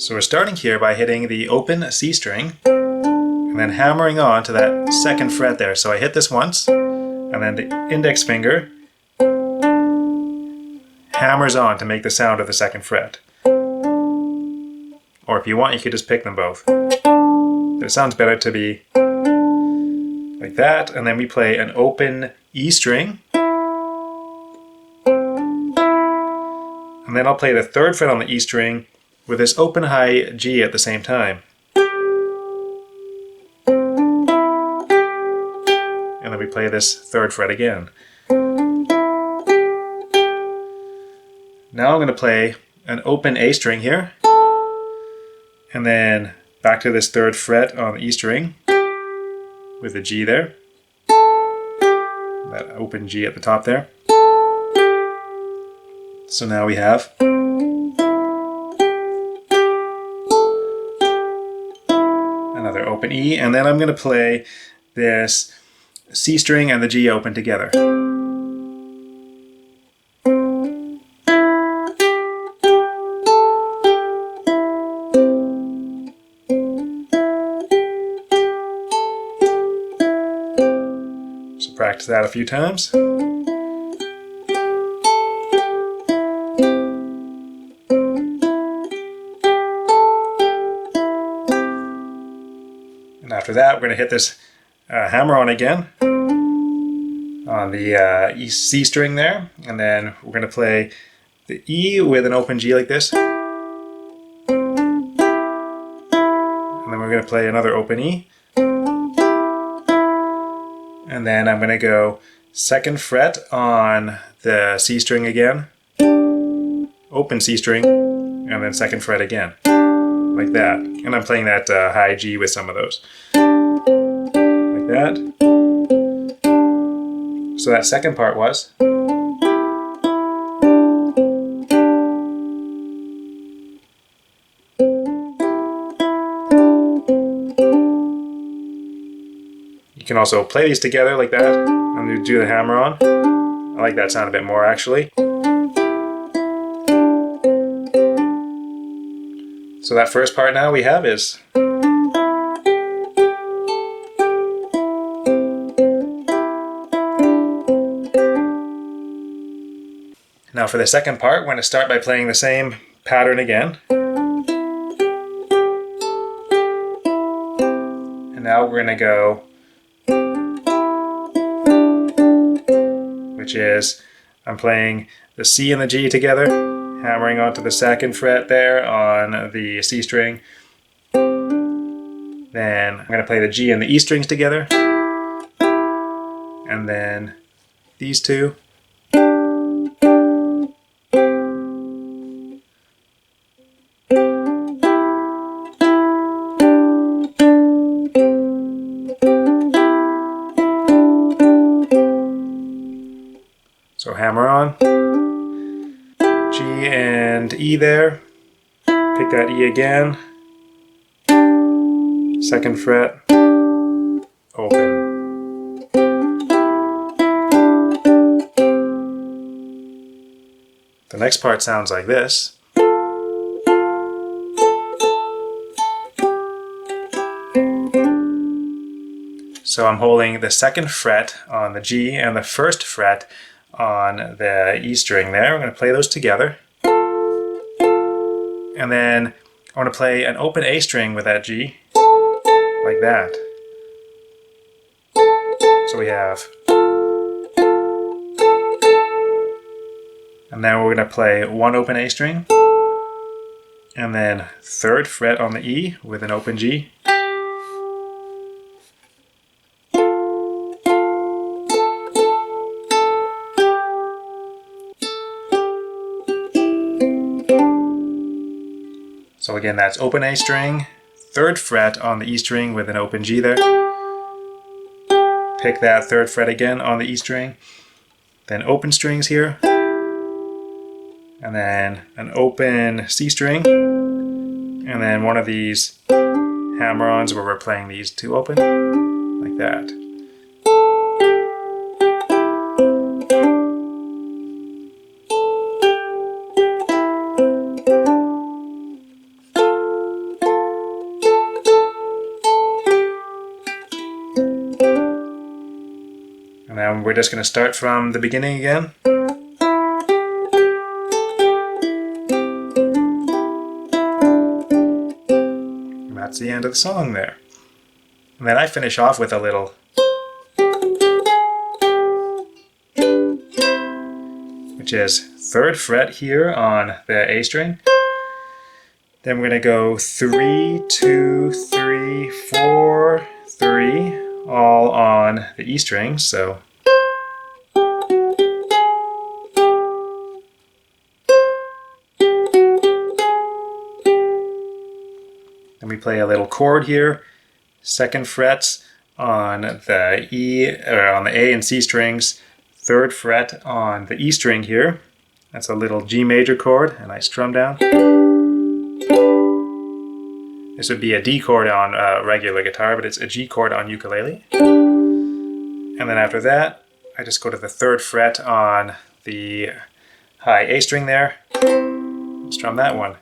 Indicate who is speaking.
Speaker 1: So we're starting here by hitting the open C string and then hammering on to that second fret there. So I hit this once and then the index finger hammers on to make the sound of the second fret. Or if you want, you could just pick them both. But it sounds better to be like that, and then we play an open E string. And then I'll play the third fret on the E string with this open high G at the same time. And then we play this third fret again. Now I'm going to play an open A string here, and then back to this third fret on the E string with the G there, that open G at the top there. So now we have another open E, and then I'm going to play this C string and the G open together. So practice that a few times. And after that, we're going to hit this hammer on again on the C string there, and then we're going to play the E with an open G like this, and then we're going to play another open E, and then I'm going to go second fret on the C string again, open C string, and then second fret again, like that. And I'm playing that high G with some of those, like that. So that second part was. You can also play these together like that and do the hammer on. I like that sound a bit more actually. So that first part now we have is. Now for the second part, we're going to start by playing the same pattern again. And now we're going to go, which is, I'm playing the C and the G together, hammering onto the second fret there on the C string. Then I'm going to play the G and the E strings together. And then these two. So hammer on, G and E there, pick that E again, second fret, open. The next part sounds like this. So I'm holding the second fret on the G and the first fret on the E string there. We're going to play those together. And then I want to play an open A string with that G, like that. So we have. And now we're going to play one open A string, and then third fret on the E with an open G. So again, that's open A string, third fret on the E string with an open G there. Pick that third fret again on the E string, then open strings here, and then an open C string, and then one of these hammer-ons where we're playing these two open, like that. we're just going to start from the beginning again. And that's the end of the song there. And then I finish off with a little, which is 3rd fret here on the A string. Then we're going to go 3, 2, 3, 4, 3, all on the E string. So then we play a little chord here, 2nd frets on the E, or on the A and C strings, 3rd fret on the E string here. That's a little G major chord, a nice strum down. This would be a D chord on regular guitar, but it's a G chord on ukulele. And then after that, I just go to the 3rd fret on the high A string there, strum that one.